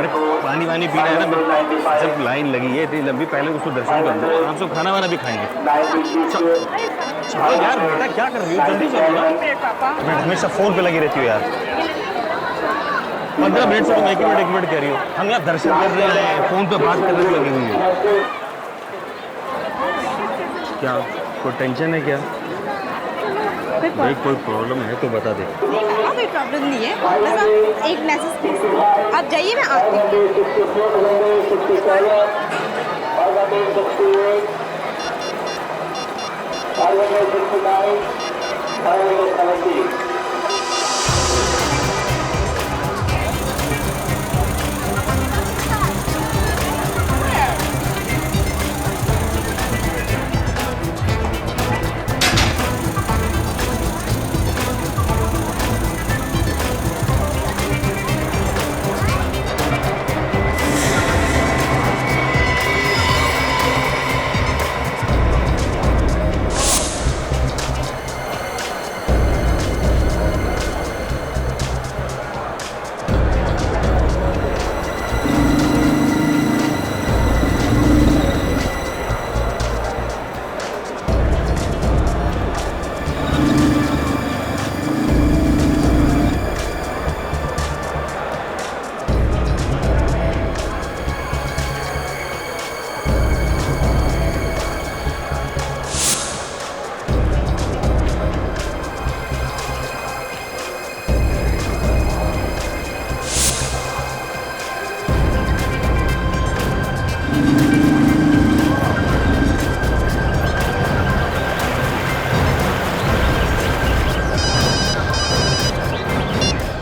अरे पानी वानी पीना है ना, जब लाइन लगी है इतनी लंबी, पहले उसको दर्शन कर दो, आराम से खाना वाना भी खाएंगे। चलो यार बेटा, क्या कर रही हो, जल्दी चलो ना। मैं हमेशा फोन पे लगी रहती हूँ यार। 15 मिनट से तुम एक मिनट कह रही हो। हम यहाँ दर्शन कर रहे हैं, फोन पे बात करने में लगी हुई है। क्या कोई टेंशन है क्या? भाई कोई प्रॉब्लम है तो बता दे। कोई प्रॉब्लम नहीं है, बस आप एक मैसेज प्लीज, आप जाइए, मैं आती हूँ।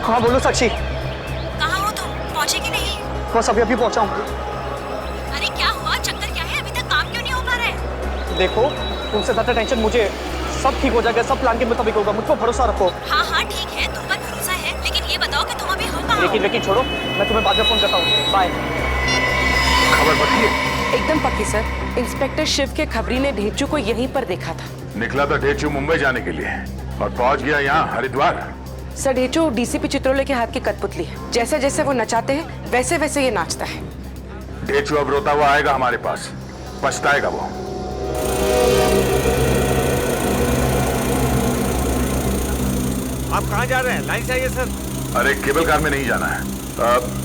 हाँ बोलो साक्षी। कहाँ हो तुम? पहुँचे कि नहीं? बस अभी अभी पहुंचा हूँ। अरे क्या हुआ? चक्कर क्या है? अभी तक काम क्यों नहीं हो पा रहा है? देखो, तुमसे ज्यादा टेंशन मुझे, सब ठीक हो जाएगा, सब प्लान के मुताबिक होगा, मुझ पर भरोसा रखो। हाँ हाँ ठीक है, तुम पर भरोसा है, लेकिन ये बताओ कि तुम अभी हो कहाँ? लेकिन छोड़ो, मैं तुम्हें बाद में फोन करता हूँ। बाय। खबर पक्की है? एकदम पक्की सर। इंस्पेक्टर शिव के खबरी ने ढेंचू को यहीं पर देखा था। निकला था ढेंचू मुंबई जाने के लिए और पहुंच गया यहाँ हरिद्वार। सर ढेंचू डीसीपी चित्रोले के हाथ की कठपुतली है। जैसे जैसे वो नचाते हैं वैसे वैसे ये नाचता है। ढेंचू अब रोता हुआ आएगा हमारे पास, पछताएगा वो। आप कहाँ जा रहे हैं? लाइन से आइए सर। अरे केबल कार में नहीं जाना है।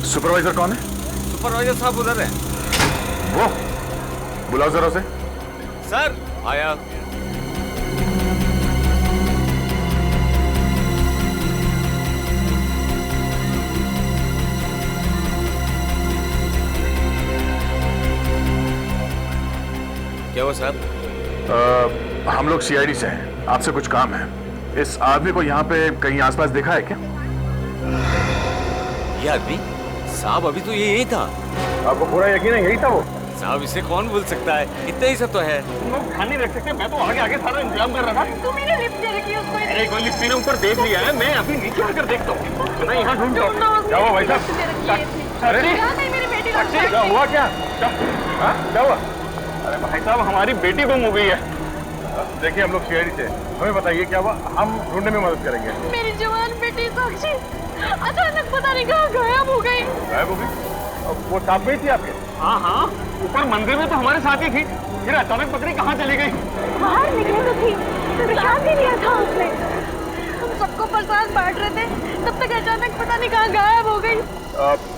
सुपरवाइजर कौन है? सुपरवाइजर साहब उधर है। वो बुलाओ जरा उसे। सर आया। क्या हुआ साहब? हम लोग सीआईडी से हैं, आपसे कुछ काम है। इस आदमी को यहाँ पे कहीं आसपास देखा है क्या? ये आदमी? साहब अभी तो ये यही था। आपको पूरा यकीन है यही था वो? साहब इसे कौन भूल सकता है, इतना ही सब तो है। तुम लोग ध्यान नहीं रख सकते? मैं तो आगे आगे सारा इंतजाम कर रहा था। तुमने लिफ्ट दे रखी है उसको। अरे कोई लिफ्ट ने ऊपर देख लिया है, मैं अभी नीचे आकर देखता हूँ। मैं यहाँ ढूंढ रहा हूँ। क्या हुआ भाई साहब? अरे मेरी बेटी क्या हुआ? क्या क्या हुआ? अरे भाई साहब, हमारी बेटी गुम हो गई है। देखिए हम लोग सीआईडी से, हमें बताइए क्या हुआ, हम ढूंढने में मदद करेंगे। मेरी जवान बेटी साक्षी अचानक पता नहीं कहाँ गायब हो गई। गायब हो गई? वो साथ में ही थी आपके? हाँ हाँ, ऊपर मंदिर में तो हमारे साथ ही थी, फिर अचानक पता नहीं कहाँ चली गई। बाहर निकले तो थी, प्रसाद भी लिया था उसने। हम सबको प्रसाद बांट रहे थे, तब तक अचानक पता नहीं कहाँ गायब हो गई।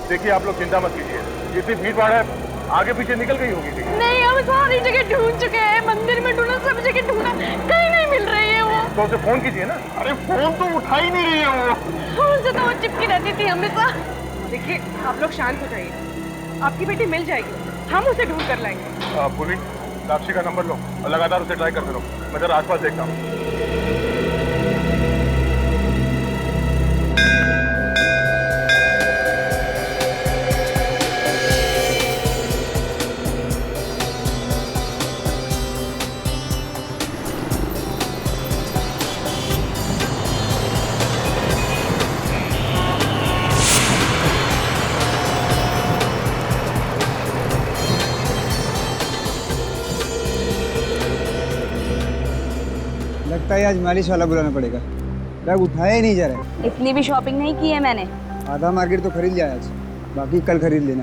देखिए आप लोग चिंता मत कीजिए, जितनी भीड़ भाड़ है आगे पीछे निकल गई होगी। नहीं, हम सारी जगह ढूंढ चुके हैं, मंदिर में ढूंढा, सब जगह ढूंढा, कहीं नहीं मिल रही है वो। तो उसे फोन कीजिए ना। अरे फोन तो उठा ही नहीं रही है वो। उनसे तो वो चिपकी रहती थी हमेशा। देखिए आप लोग शांत हो जाइए, आपकी बेटी मिल जाएगी, हम उसे ढूंढ कर लाएंगे। पुलिस साक्षी का नंबर लो और लगातार उसे ट्राई करते रहो। मैं जरा आसपास देखता हूँ। लगता है आज मालिश वाला बुलाना पड़ेगा। बैग उठाया ही नहीं जा रहा है। इतनी भी शॉपिंग नहीं की है मैंने। आधा मार्केट तो खरीद लिया आज। बाकी कल खरीद लेना।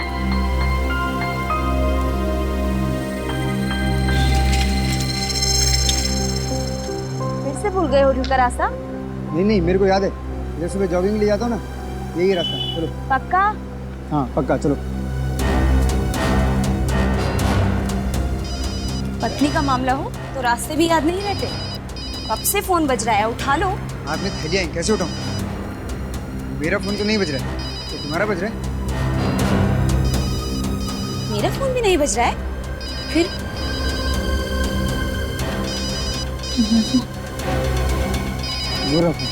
फिर से भूल गए हो का रास्ता? नहीं नहीं, मेरे को याद है, इधर सुबह जॉगिंग ले जाता हूँ ना, यही रास्ता। चलो। पक्का? हाँ पक्का, चलो। पत्नी का मामला हो तो रास्ते भी याद नहीं रहते। कब से फोन बज रहा है, उठा लो। हाथ में थैलियाँ हैं, कैसे उठाऊँ? मेरा फोन तो नहीं बज रहा है, तो तुम्हारा बज रहा है। मेरा फोन भी नहीं बज रहा है, फिर वो रहा फोन।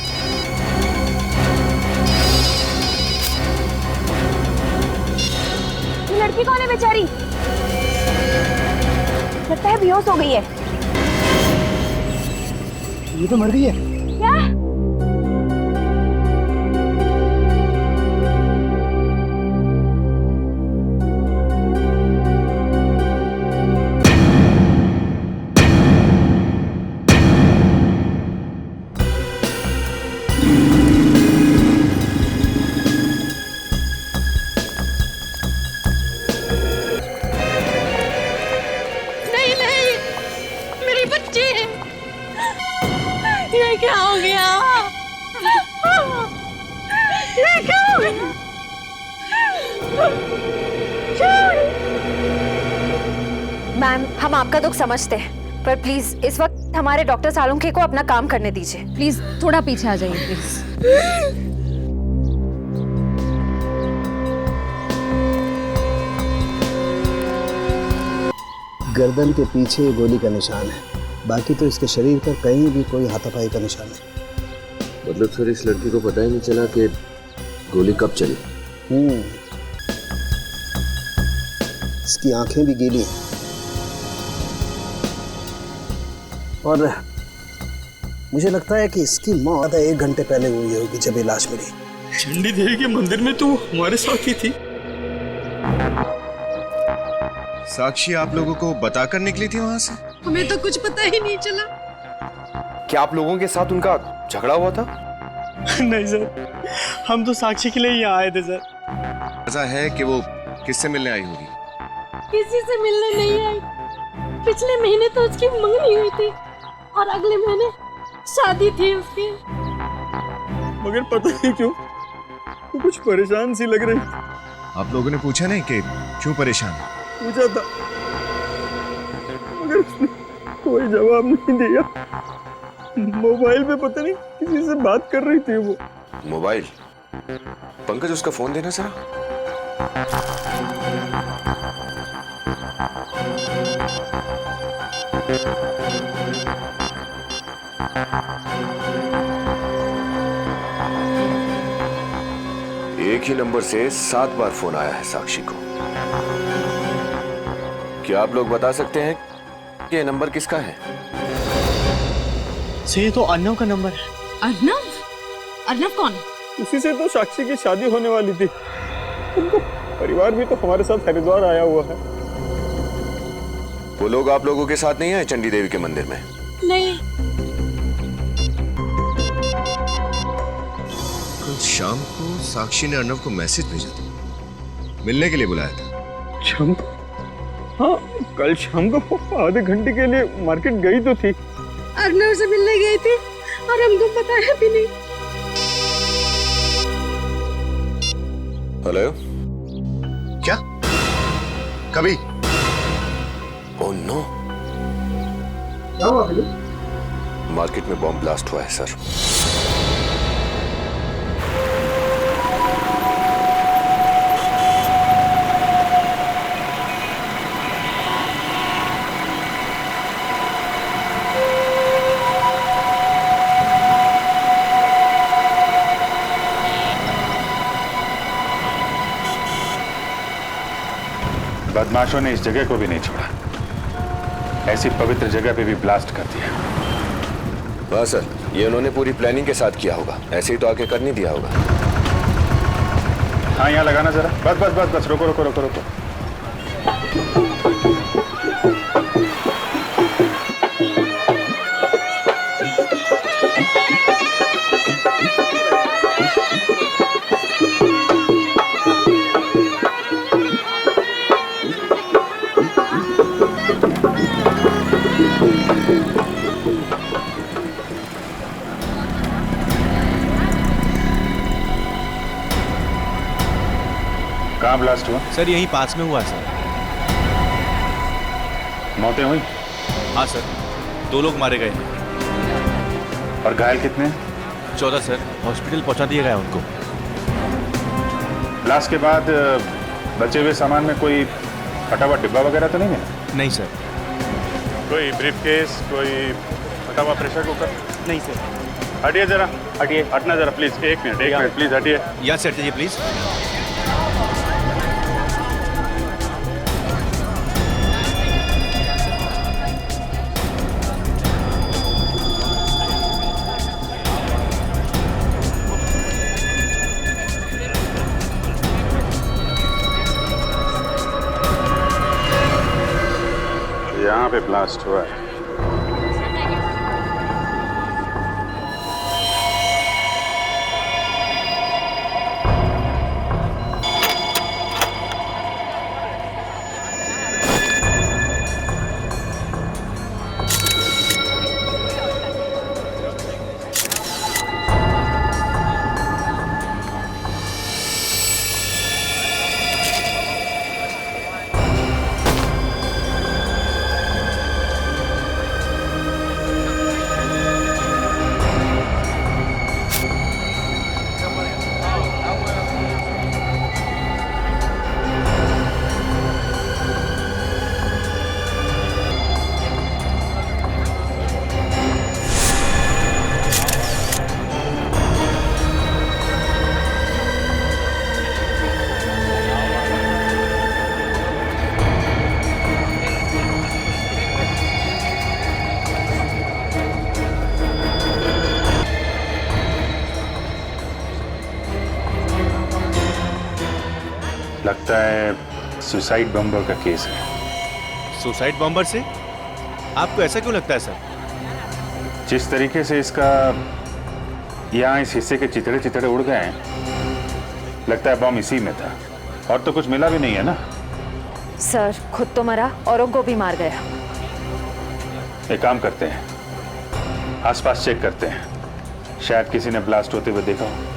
ये लड़की कौन है बेचारी? लगता है बेहोश हो गई है। ये तो मर गई है। क्या? ये क्या हो गया? ये क्या हो गया? मैम, हम आपका दुख समझते हैं, पर प्लीज इस वक्त हमारे डॉक्टर सालुंखे को अपना काम करने दीजिए। प्लीज थोड़ा पीछे आ जाइए प्लीज। गर्दन के पीछे गोली का निशान है, बाकी तो इसके शरीर पर कहीं भी कोई हाथापाई का निशान नहीं। मतलब सर इस लड़की को पता ही नहीं चला कि गोली कब चली। इसकी आंखें भी गीली हैं और मुझे लगता है कि इसकी मौत 1 घंटे पहले हुई होगी जब ये लाश मिली। चंडी देवी के मंदिर में तो हमारे साथ ही थी। साक्षी आप लोगों को बताकर निकली थी वहां से? हमें तो कुछ पता ही नहीं चला। क्या आप लोगों के साथ उनका झगड़ा हुआ था? नहीं सर, हम तो साक्षी के लिए यहाँ आए थे सर। ऐसा है कि वो किससे मिलने आई होगी? किसी से मिलने नहीं आई। पिछले महीने तो उसकी मंगनी हुई थी और अगले महीने शादी थी उसकी। मगर पता नहीं क्यों वो कुछ परेशान सी लग रही थी। आप लोगों ने पूछा नहीं कि क्यों परेशान है? पूछा था मगर उसने कोई जवाब नहीं दिया। मोबाइल पे पता नहीं किसी से बात कर रही थी वो। मोबाइल? पंकज उसका फोन देना जरा। एक ही नंबर से 7 बार फोन आया है साक्षी को। क्या आप लोग बता सकते हैं कि ये नंबर किसका है? ये तो अर्नव का नंबर है। अर्नव? अर्नव कौन? उसी से तो साक्षी की शादी होने वाली थी। उनका परिवार भी तो हमारे साथ हरिद्वार आया हुआ है। वो लोग आप लोगों के साथ नहीं आए चंडी देवी के मंदिर में? नहीं। कल शाम को साक्षी ने अर्नव को मैसेज भेजा था, मिलने के लिए बुलाया था। शाम को? हाँ, कल शाम को आधे घंटे के लिए मार्केट गई तो थी। अर्नव से मिलने गई थी और हमको बताया भी नहीं। हेलो? क्या? कभी? Oh no. क्या हुआ भाई? मार्केट में बॉम्ब ब्लास्ट हुआ है सर। बदमाशों ने इस जगह को भी नहीं छोड़ा, ऐसी पवित्र जगह पे भी ब्लास्ट कर दिया। हाँ सर, ये उन्होंने पूरी प्लानिंग के साथ किया होगा, ऐसे ही तो आके कर नहीं दिया होगा। हाँ यहाँ लगाना जरा। बस बस बस बस, रुको रुको रुको रुको। कहाँ ब्लास्ट हुआ? सर यहीं पास में हुआ सर। मौतें हुई? हाँ सर, 2 लोग मारे गए। और घायल कितने? 14 सर, हॉस्पिटल पहुंचा दिया गया उनको। ब्लास्ट के बाद बचे हुए सामान में कोई फटा हुआ डिब्बा वगैरह तो नहीं है? नहीं सर। कोई ब्रीफकेस, कोई फटा हुआ प्रेशर कुकर? नहीं सर। हटिए जरा, हटिए। हटना जरा प्लीज, एक मिनट प्लीज हटिए। यहाँ से हटिए प्लीज। यहाँ पे ब्लास्ट हुआ है। लगता है सुसाइड बम्बर का केस है। सुसाइड बॉम्बर से? आपको ऐसा क्यों लगता है सर? जिस तरीके से इसका यहाँ इस हिस्से के चितड़े चितड़े उड़ गए हैं, लगता है बम इसी में था। और तो कुछ मिला भी नहीं है ना? सर खुद तो मरा, औरों को भी मार गया। एक काम करते हैं, आसपास चेक करते हैं, शायद किसी ने ब्लास्ट होते हुए देखा हो।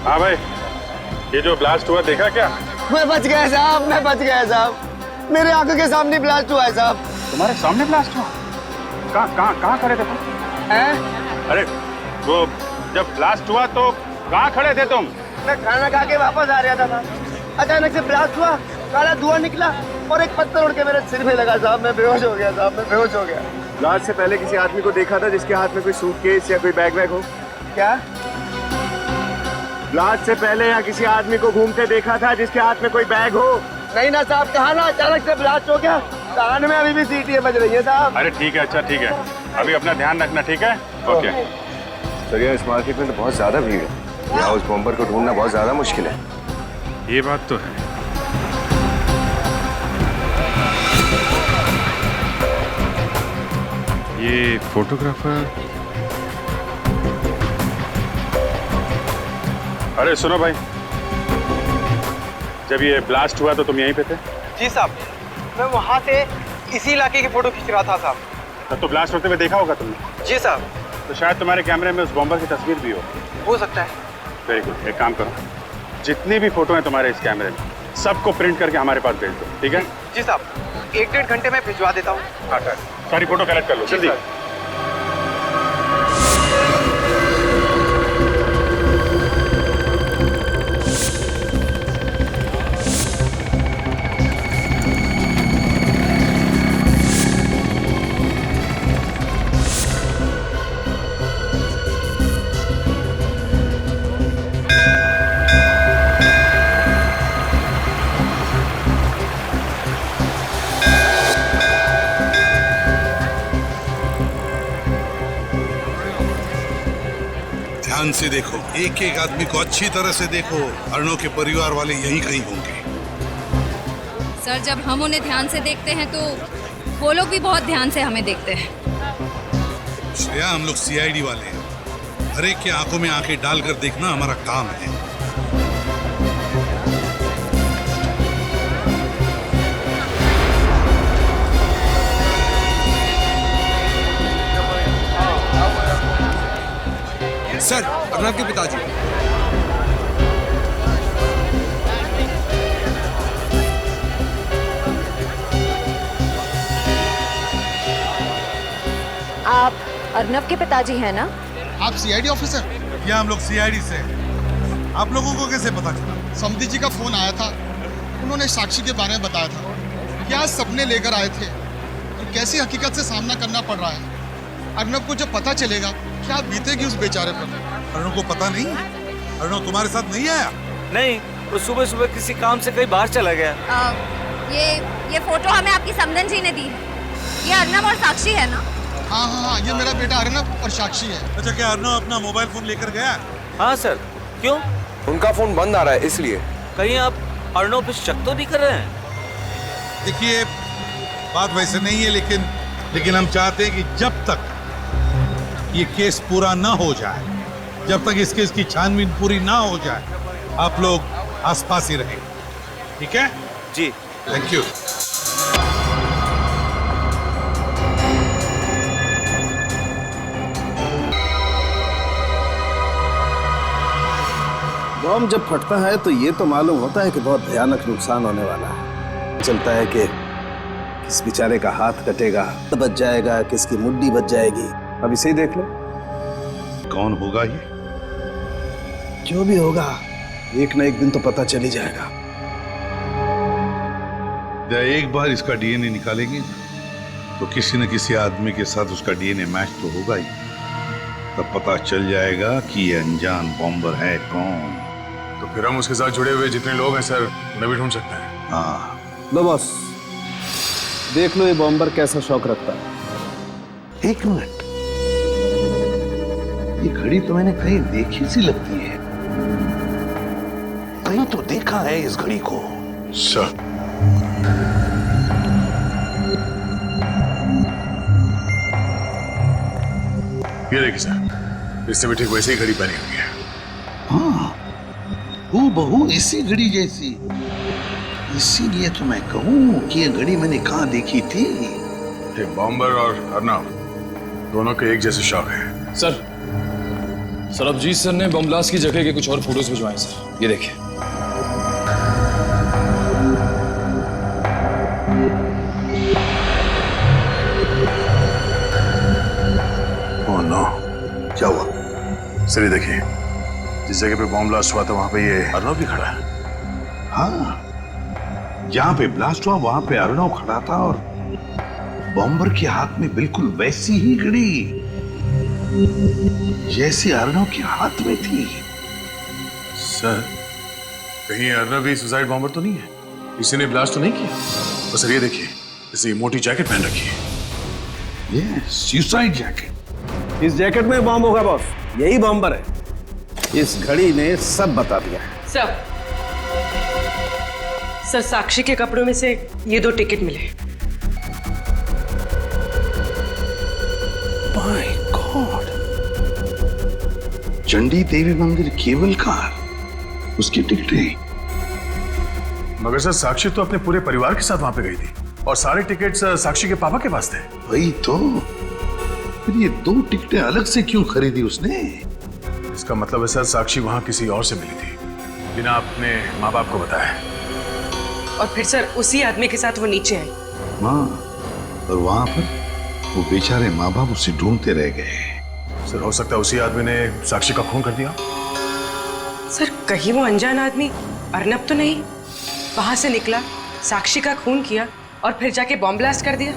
हाँ भाई, ये जो ब्लास्ट हुआ देखा क्या? मैं बच गया साहब, मैं बच गया साहब। मेरे आंखों के सामने ब्लास्ट हुआ है साहब। तुम्हारे सामने ब्लास्ट हुआ? कहाँ खड़े थे तुम? हैं? अरे वो जब ब्लास्ट हुआ तो कहाँ खड़े थे तुम? मैं खाना खा के वापस आ रहा था साहब। अचानक से ब्लास्ट हुआ, काला धुआं निकला और एक पत्थर उड़ के मेरे सिर में लगा साहब। मैं बेहोश हो गया साहब, मैं बेहोश हो गया। ब्लास्ट से पहले किसी आदमी को देखा था जिसके हाथ में कोई सूटकेस या कोई बैग वैग हो? क्या? ब्लास्ट से पहले या किसी आदमी को घूमते देखा था जिसके हाथ में कोई बैग हो? नहीं ना साहब, कहा ना अचानक से ब्लास्ट हो गया। कान में अभी भी सीटियां बज रही है साहब। अरे ठीक है, अच्छा ठीक है, अभी अपना ध्यान रखना, ठीक है? ओके। सर यार, इस मार्केट में तो बहुत ज्यादा भीड़ है, यहाँ उस बॉम्बर को ढूंढना बहुत ज्यादा मुश्किल है। ये बात तो है। ये फोटोग्राफर। अरे सुनो भाई, जब ये ब्लास्ट हुआ तो तुम यहीं पे थे? जी साहब, मैं वहाँ से इसी इलाके की फोटो खींच रहा था साहब। तब तो ब्लास्ट होते हुए देखा होगा तुमने? जी साहब। तो शायद तुम्हारे कैमरे में उस बॉम्बर की तस्वीर भी हो सकता है। वेरी गुड, एक काम करो, जितनी भी फोटो हैं तुम्हारे इस कैमरे में सबको प्रिंट करके हमारे पास भेज दो, ठीक है? जी साहब, 1-1.5 घंटे में भिजवा देता हूँ। हाँ, सारी फोटो कलेक्ट कर लो जल्दी। ध्यान से देखो, एक एक आदमी को अच्छी तरह से देखो। अर्णव के परिवार वाले यहीं कहीं होंगे। सर, जब हम उन्हें ध्यान से देखते हैं तो वो लोग भी बहुत ध्यान से हमें देखते हैं। श्रेया, हम लोग सीआईडी वाले हैं। हर एक की आंखों में आंखें डालकर देखना हमारा काम है। सर, अर्णव के पिताजी। आप अर्णव के पिताजी हैं ना? आप सीआईडी ऑफिसर? या हम लोग सीआईडी से। आप लोगों को कैसे पता चला? समधी जी का फोन आया था, उन्होंने साक्षी के बारे में बताया था। क्या सपने लेकर आए थे और कैसी हकीकत से सामना करना पड़ रहा है। अर्णव को जब पता चलेगा क्या बीतेगी उस बेचारे पर। अर्णव को पता नहीं? अर्णव तुम्हारे साथ नहीं आया? नहीं, वो सुबह सुबह किसी काम से कहीं बाहर चला गया। ये फोटो हमें आपकी समधन जी ने दी है। ये अर्णव और साक्षी है ना? हाँ, ये मेरा बेटा अर्णव और साक्षी है। अच्छा, क्या अर्णव अपना मोबाइल फोन लेकर गया? हाँ सर। क्यों? उनका फोन बंद आ रहा है इसलिए। कहीं आप अर्णव पे शक तो नहीं कर रहे हैं? देखिए, बात वैसे नहीं है, लेकिन हम चाहते हैं कि जब तक ये केस पूरा ना हो जाए, जब तक इस केस की छानबीन पूरी ना हो जाए, आप लोग आसपास ही रहें। ठीक है जी? Thank you. बम जब फटता है तो ये तो मालूम होता है कि बहुत भयानक नुकसान होने वाला है। चलता है कि किस बेचारे का हाथ कटेगा, बच जाएगा, किसकी मुड्डी बच जाएगी। अब इसे ही देख लो। कौन होगा ये? जो भी होगा, एक न एक दिन तो पता चल ही जाएगा। एक बार इसका डीएनए निकालेंगे तो किसी न किसी आदमी के साथ उसका डीएनए मैच तो होगा ही। तब पता चल जाएगा कि ये अनजान बॉम्बर है कौन। तो फिर हम उसके साथ जुड़े हुए जितने लोग हैं सर, उन्हें भी ढूंढ सकते हैं। हाँ, लो बॉस, देख लो ये बॉम्बर कैसा शौक रखता है। एक मिनट, ये घड़ी तो मैंने कहीं देखी सी लगती है। कहीं तो देखा है इस घड़ी को। सर, ये देखिए सर, इससे भी ठीक वैसे ही घड़ी पहनी हुई है। हाँ, हूबहू इसी घड़ी जैसी। इसीलिए तो मैं कहूँ कि ये घड़ी मैंने कहाँ देखी थी। ये बॉम्बर और अर्णव दोनों के एक जैसे शौक है। सर, सरबजीत सर ने बम ब्लास्ट की जगह के कुछ और फोटोज भिजवाए सर, ये देखिए। ओह नो, क्या हुआ? सर ये देखिए, जिस जगह पे बॉम्ब ब्लास्ट हुआ था वहां पे ये अर्णव भी खड़ा है। हाँ, जहाँ पे ब्लास्ट हुआ वहां पे अर्णव खड़ा था और बॉम्बर के हाथ में बिल्कुल वैसी ही घड़ी जैसे अर्णव के हाथ में थी। सर, कहीं अर्णव भी सुसाइड बॉम्बर तो नहीं है? किसी ने ब्लास्ट तो नहीं किया? तो सर ये देखिए, इसे मोटी जैकेट पहन रखी है। ये सुसाइड जैकेट। इस जैकेट में बॉम्ब होगा बॉस, यही बॉम्बर है। इस घड़ी ने सब बता दिया है। सर, साक्षी के कपड़ों में से ये 2 टिकट मिले। माय गॉड, चंडी देवी मंदिर केबल कार, उसकी टिकटें। मगर सर, साक्षी तो अपने पूरे परिवार के साथ वहां पे गई थी और सारे टिकट्स साक्षी के पापा के पास थे। वही तो, फिर ये 2 टिकटें अलग से क्यों खरीदी उसने? इसका मतलब है सर, साक्षी वहां किसी और से मिली थी बिना अपने माँ बाप को बताए। और फिर सर उसी आदमी के साथ वो नीचे आई। माँ, और वहां पर वो बेचारे माँ बाप उसे ढूंढते रह गए। सर, हो सकता है उसी आदमी ने साक्षी का खून कर दिया। सर, कहीं वो अनजान आदमी अर्णव तो नहीं वहां से निकला, साक्षी का खून किया और फिर जाके बॉम्ब ब्लास्ट कर दिया?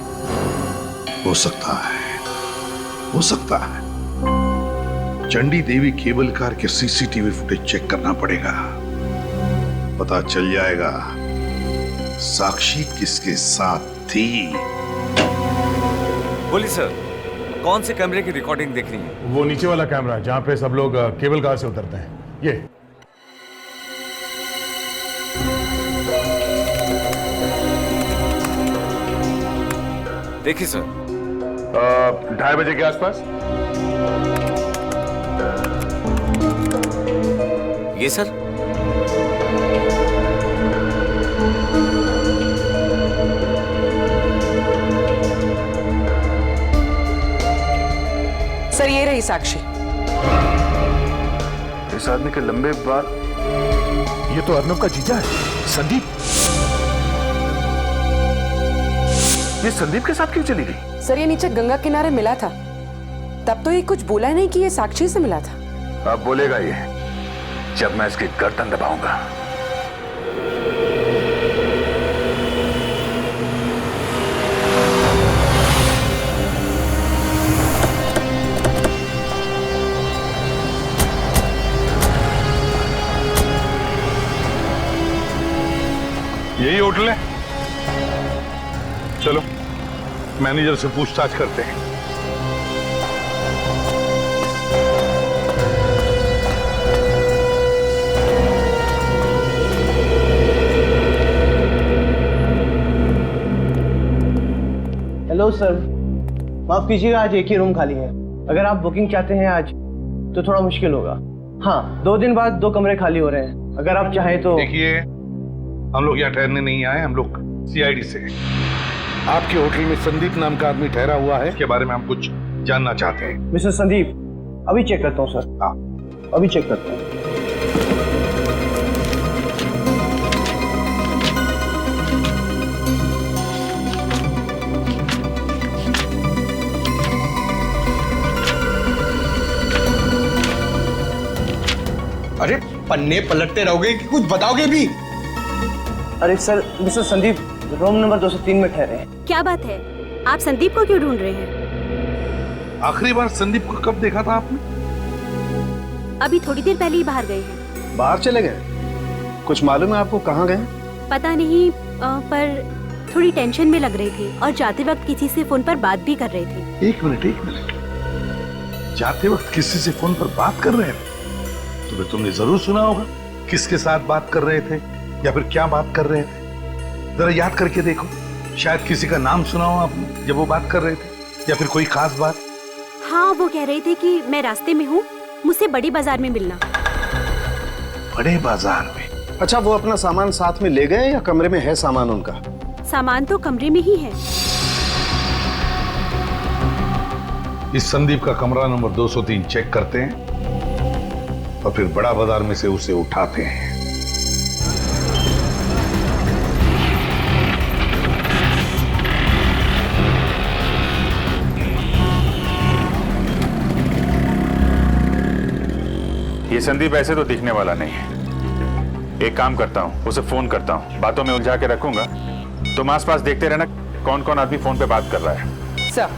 हो सकता है, हो सकता है। चंडी देवी केबल कार के सीसीटीवी फुटेज चेक करना पड़ेगा, पता चल जाएगा साक्षी किसके साथ थी। बोलिए सर। कौन से कैमरे की रिकॉर्डिंग देख रही है? वो नीचे वाला कैमरा जहाँ पे सब लोग केबल कार से उतरते हैं, ये। देखिए सर। 2:30 बजे के आसपास। ये सर। सर ये रही साक्षी। इस आदमी के लंबे बाल, ये तो अर्नब का जीजा है, संदीप। ये संदीप के साथ क्यों चली गई? सर ये नीचे गंगा किनारे मिला था, तब तो ये कुछ बोला नहीं कि ये साक्षी से मिला था। अब बोलेगा ये जब मैं इसकी गर्दन दबाऊंगा। यही होटल है? चलो मैनेजर से पूछताछ करते हैं। हेलो सर, माफ कीजिएगा, आज एक ही रूम खाली है। अगर आप बुकिंग चाहते हैं आज तो थोड़ा मुश्किल होगा। हाँ, 2 दिन बाद 2 कमरे खाली हो रहे हैं, अगर आप चाहें तो। देखिए, हम लोग यहाँ ठहरने नहीं आए, हम लोग CID से। आपके होटल में संदीप नाम का आदमी ठहरा हुआ है, के बारे में हम कुछ जानना चाहते हैं। मिस्टर संदीप, अभी चेक करता हूँ सर। हाँ, अभी चेक करता हूँ। अरे पन्ने पलटते रहोगे कि कुछ बताओगे भी? अरे sir, mister Sandeep room number 203 में ठहरे हैं। क्या बात है, आप संदीप को क्यों ढूंढ रहे हैं? आखिरी बार संदीप को कब देखा था आपने? अभी थोड़ी देर पहले ही बाहर गए हैं। बाहर चले गए? कुछ मालूम है आपको कहाँ गए? पता नहीं, पर थोड़ी टेंशन में लग रहे थे और जाते वक्त किसी से फोन पर बात भी कर रहे थे। एक मिनट। जाते वक्त किसी से फोन पर बात कर रहे थे? तो तुमने जरूर सुना होगा किसके साथ बात कर रहे थे या फिर क्या बात कर रहे थे। जरा याद करके देखो, शायद किसी का नाम सुना हो आपने जब वो बात कर रहे थे, या फिर कोई खास बात। हाँ, वो कह रहे थे कि मैं रास्ते में हूँ, मुझसे बड़ी बाजार में मिलना। बड़े बाजार में? अच्छा, वो अपना सामान साथ में ले गए या कमरे में है सामान उनका? सामान तो कमरे में ही है। इस संदीप का कमरा नंबर 203 चेक करते हैं और फिर बड़ा बाजार में से उसे उठाते हैं। ये संदीप ऐसे तो दिखने वाला नहीं है। एक काम करता हूँ, उसे फोन करता हूँ, बातों में उलझा के रखूंगा। तुम आसपास देखते रहना कौन कौन आदमी फोन पे बात कर रहा है। सर।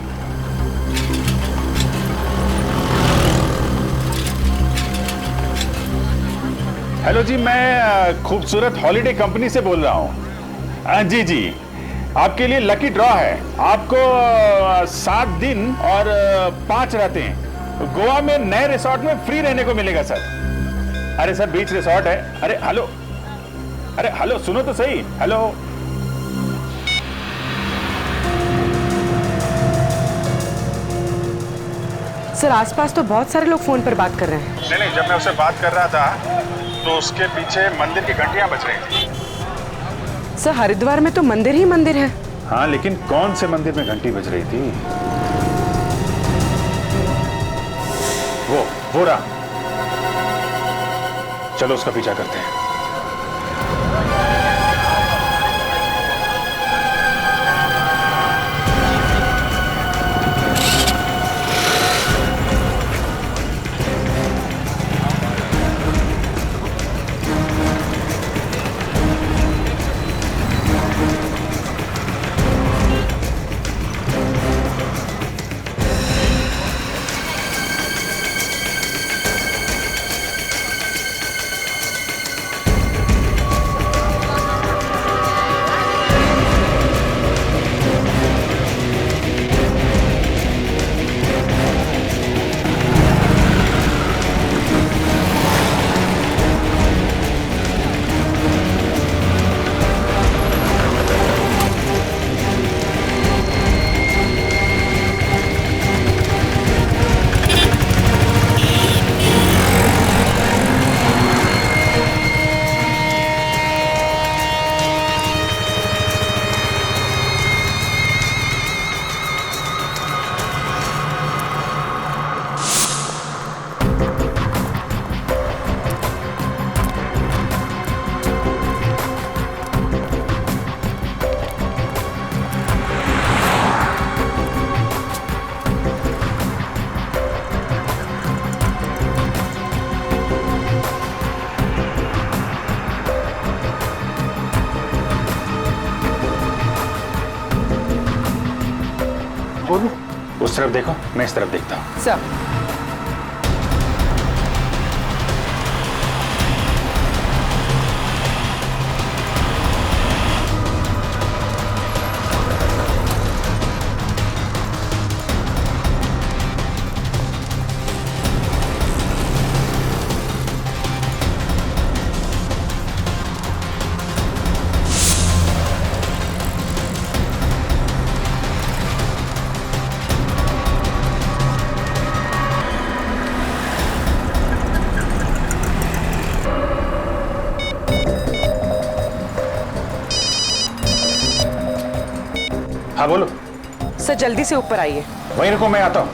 हेलो जी, मैं खूबसूरत हॉलिडे कंपनी से बोल रहा हूँ। जी, आपके लिए लकी ड्रॉ है। आपको 7 दिन और 5 रातें गोवा में नए रिसोर्ट में फ्री रहने को मिलेगा सर। अरे सर, बीच रिसोर्ट है। अरे हेलो, सुनो तो सही। हेलो। सर, आसपास तो बहुत सारे लोग फोन पर बात कर रहे हैं। नहीं, जब मैं उससे बात कर रहा था तो उसके पीछे मंदिर की घंटियां बज रही थी। सर, हरिद्वार में तो मंदिर ही मंदिर है। हाँ, लेकिन कौन से मंदिर में घंटी बज रही थी? वो रहा। चलो उसका पीछा करते हैं। तरफ देखो, मैं इस तरफ देखता हूँ। सर हाँ बोलो। सर जल्दी से ऊपर आइए। वहीं रुको, मैं आता हूँ।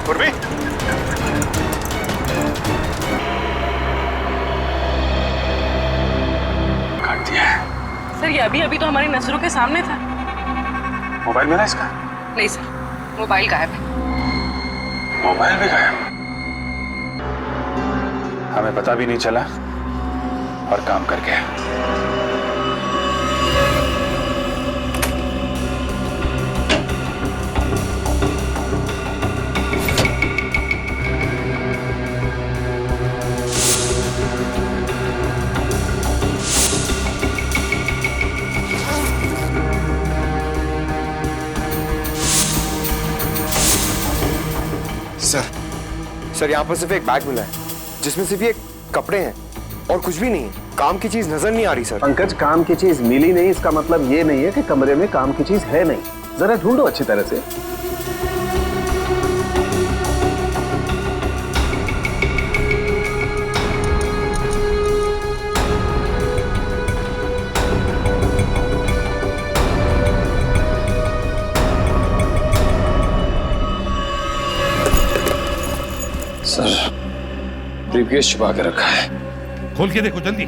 पूर्वी, काट दिया है। सर ये अभी अभी तो हमारी नजरों के सामने था। मोबाइल मिला इसका? नहीं सर, मोबाइल गायब है। मोबाइल भी गायब? हमें पता भी नहीं चला और काम कर गया। सर यहाँ पर सिर्फ एक बैग मिला है जिसमें सिर्फ ये कपड़े हैं और कुछ भी नहीं है। काम की चीज नजर नहीं आ रही सर। पंकज, काम की चीज मिली नहीं इसका मतलब ये नहीं है कि कमरे में काम की चीज है नहीं। जरा ढूंढो अच्छी तरह से। सर ब्रीफकेस छुपा के रखा है। खोल के देखो जल्दी।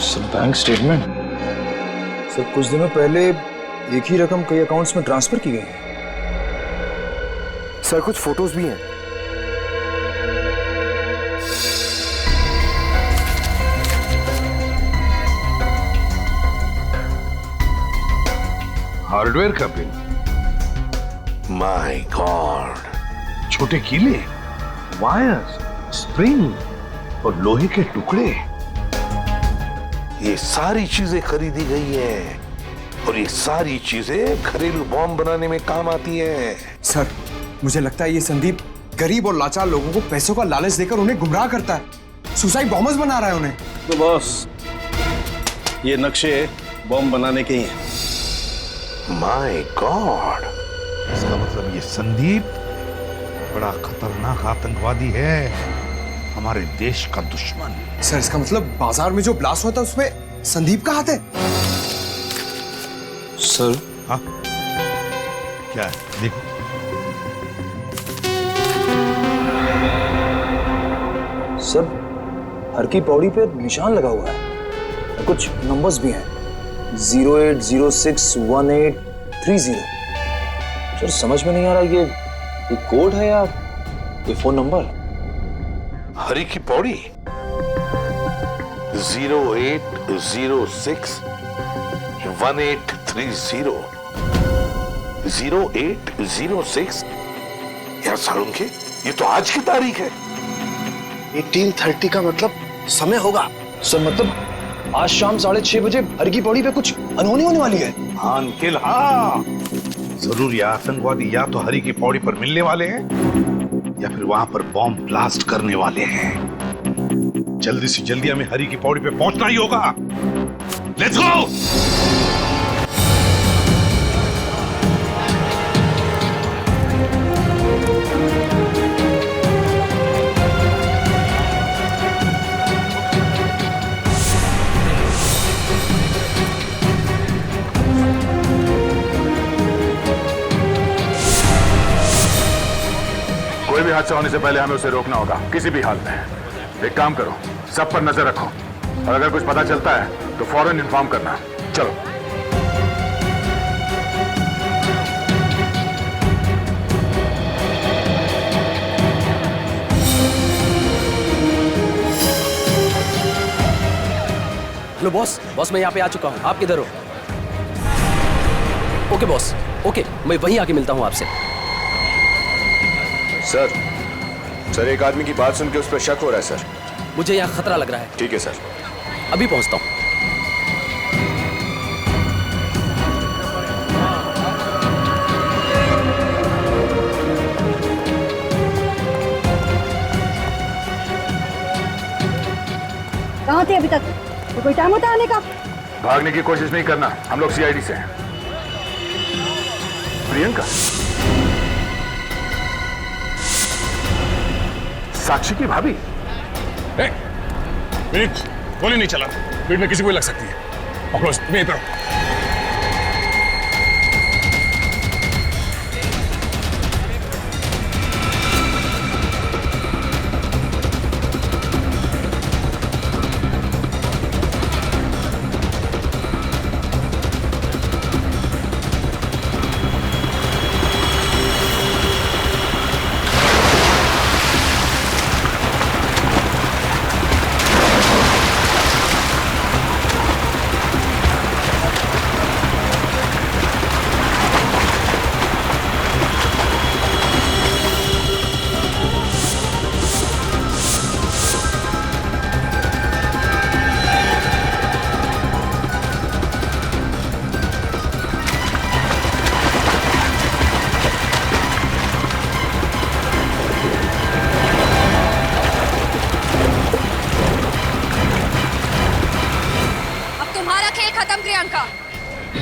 Sir bank statement. सर कुछ दिनों पहले एक ही रकम कई अकाउंट्स में ट्रांसफर की गई है। सर कुछ फोटोज भी हैं। हार्डवेयर का बिल। माय गॉड, छोटे कीले, वायर्स, स्प्रिंग और लोहे के टुकड़े, ये सारी चीजें खरीदी गई हैं और ये सारी चीजें घरेलू बॉम्ब बनाने में काम आती हैं। सर मुझे लगता है ये संदीप गरीब और लाचार लोगों को पैसों का लालच देकर उन्हें गुमराह करता है। सुसाइड बॉम्बर्स बना रहा है उन्हें। तो बॉस, ये नक्शे बॉम्ब बनाने के ही हैं। माय गॉड, इसका मतलब ये संदीप बड़ा खतरनाक आतंकवादी है, हमारे देश का दुश्मन। सर इसका मतलब बाजार में जो ब्लास्ट हुआ था उसमें संदीप का हाथ है। सर हाँ क्या है? देखो सर, हर की पौड़ी पे निशान लगा हुआ है, कुछ नंबर्स भी हैं। 08061830। सर समझ में नहीं आ रहा ये कोड है या ये फोन नंबर। हरी की पौड़ी 08061830। 0806 यार सारुंखे, ये तो आज की तारीख है। 1830 का मतलब समय होगा। सर मतलब आज शाम 6:30 बजे हर की पौड़ी पे कुछ अनहोनी होने वाली है। हाँ अंकिल, हाँ जरूर ये आतंकवादी या तो हरी की पौड़ी पर मिलने वाले हैं या फिर वहां पर बॉम्ब ब्लास्ट करने वाले हैं। जल्दी से जल्दी हमें हरी की पौड़ी पे पहुंचना ही होगा। Let's go. कोई भी हादसा होने से पहले हमें उसे रोकना होगा, किसी भी हाल में। एक काम करो, सब पर नजर रखो और अगर कुछ पता चलता है तो फौरन इन्फॉर्म करना। चलो। हेलो बॉस, बॉस मैं यहाँ पे आ चुका हूँ, आप किधर हो? ओके बॉस, ओके, मैं वहीं आके मिलता हूँ आपसे। सर एक आदमी की बात सुन के उस पर शक हो रहा है सर। मुझे यहाँ खतरा लग रहा है। ठीक है सर, अभी पहुँचता हूँ। कहाँ थे अभी तक? तो कोई टाइम होता आने का? भागने की कोशिश नहीं करना, हम लोग सीआईडी से हैं। प्रियंका, साक्षी की भाभी। गोली नहीं चला, भीड़ में किसी को लग सकती है। अफकोर्स तुम्हें इधर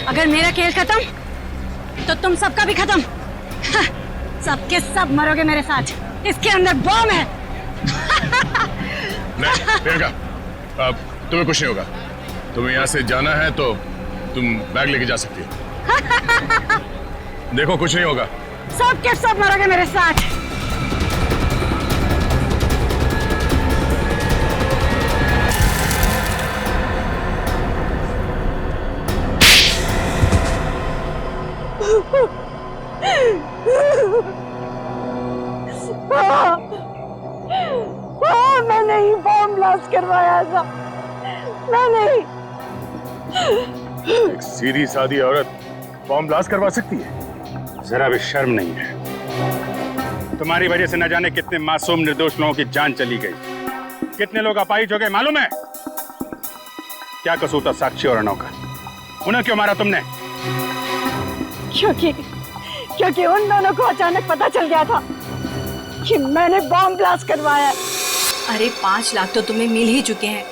अगर मेरा खेल खत्म तो तुम सबका भी खत्म। सबके सब मरोगे मेरे साथ। इसके अंदर बॉम्ब है। नहीं प्रियंका, अब तुम्हें कुछ नहीं होगा। तुम्हें यहाँ से जाना है तो तुम बैग लेके जा सकती हो। देखो कुछ नहीं होगा। सबके सब मरोगे मेरे साथ। मैंने ही बॉम्ब ब्लास्ट करवाया था। मैंने ही। एक सीधी सादी औरत बॉम्ब ब्लास्ट करवा सकती है? जरा भी शर्म नहीं है। तुम्हारी वजह से न जाने कितने मासूम निर्दोष लोगों की जान चली गई, कितने लोग अपाहिज हो गए मालूम है? क्या कसूर था साक्षी और अर्णव का? उन्हें क्यों मारा तुमने? क्योंकि उन दोनों को अचानक पता चल गया था कि मैंने बॉम्ब ब्लास्ट करवाया। अरे 5 लाख तो तुम्हें मिल ही चुके हैं।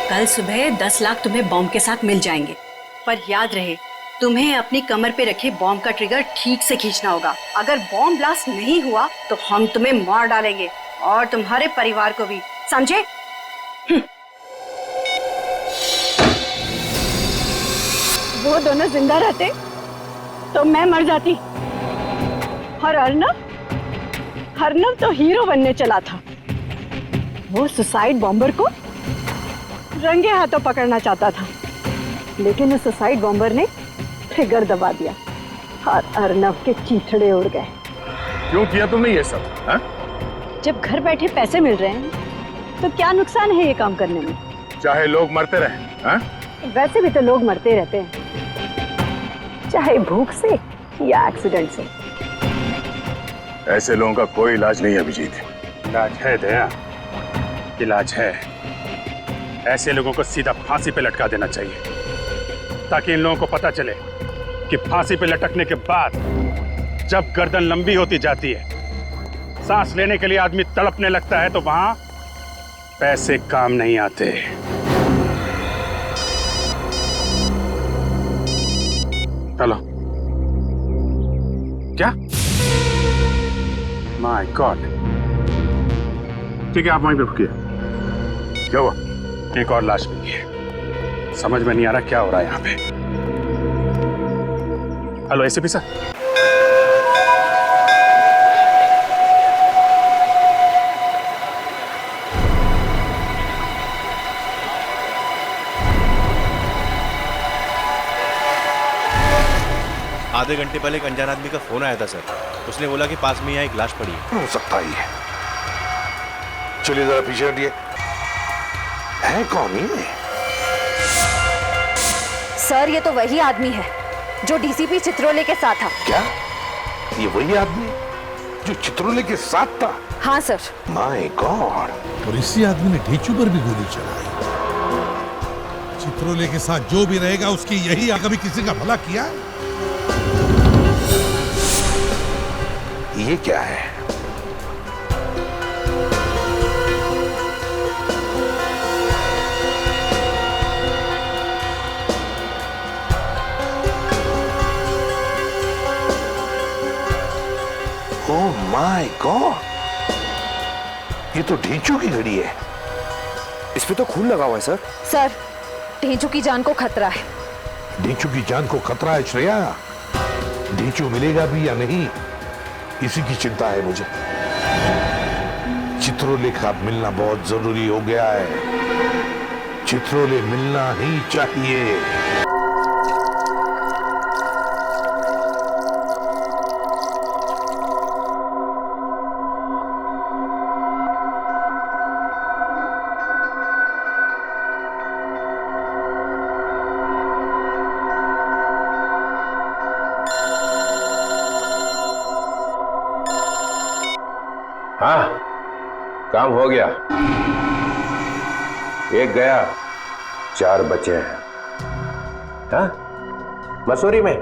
कल सुबह 10 लाख तुम्हें बॉम्ब के साथ मिल जाएंगे। पर याद रहे, तुम्हें अपनी कमर पे रखे बॉम्ब का ट्रिगर ठीक से खींचना होगा। अगर बॉम्ब ब्लास्ट नहीं हुआ तो हम तुम्हें मार डालेंगे और तुम्हारे परिवार को भी, समझे? वो दोनों जिंदा रहते तो मैं मर जाती। और अर्णव तो हीरो बनने चला था। वो सुसाइड बॉम्बर को रंगे हाथों पकड़ना चाहता था, लेकिन उस सुसाइड बॉम्बर ने ट्रिगर दबा दिया और अर्णव के चीथड़े उड़ गए। क्यों किया तुमने ये सब? हा? जब घर बैठे पैसे मिल रहे हैं तो क्या नुकसान है ये काम करने में? चाहे लोग मरते रहे। हा? वैसे भी तो लोग मरते रहते हैं, चाहे भूख से या एक्सीडेंट से। ऐसे लोगों का कोई इलाज नहीं है अभिजीत। इलाज है दया, इलाज है। ऐसे लोगों को सीधा फांसी पे लटका देना चाहिए, ताकि इन लोगों को पता चले कि फांसी पे लटकने के बाद जब गर्दन लंबी होती जाती है, सांस लेने के लिए आदमी तड़पने लगता है, तो वहां पैसे काम नहीं आते। चलो। क्या? My God. ठीक है, आप वहीं पे रुकिए। क्या हुआ? एक और लाश मिली है। समझ में नहीं आ रहा क्या हो रहा है यहाँ पे। Hello ACP sir. आधे घंटे पहले एक अनजान आदमी का फोन आया था सर। उसने बोला कि पास में यहाँ एक लाश पड़ी है। हो सकता ही है। चलिए जरा पीछे हटिए। है कौन ये? सर ये तो वही आदमी है जो डीसीपी चित्रोले के साथ था। क्या ये वही आदमी जो चित्रोले के साथ था? हाँ सर। My God. और इसी आदमी ने ढीचू पर भी गोली चलाई। चित्रोले के साथ जो भी रहेगा उसकी यही कभी किसी का भला किया है? ये क्या है? ओह माय गॉड, ये तो ढींचू की घड़ी है। इस पे तो खून लगा हुआ है सर। सर ढींचू की जान को खतरा है। ढींचू की जान को खतरा है श्रेया? ढींचू मिलेगा भी या नहीं, इसी की चिंता है मुझे। चित्रोले का मिलना बहुत जरूरी हो गया है। चित्रोले मिलना ही चाहिए। हाँ, काम हो गया। एक गया, 4 बचे हैं। हाँ, मसूरी में।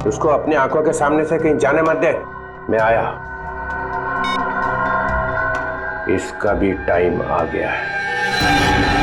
उसको अपनी आंखों के सामने से कहीं जाने मत दे। मैं आया। इसका भी टाइम आ गया है।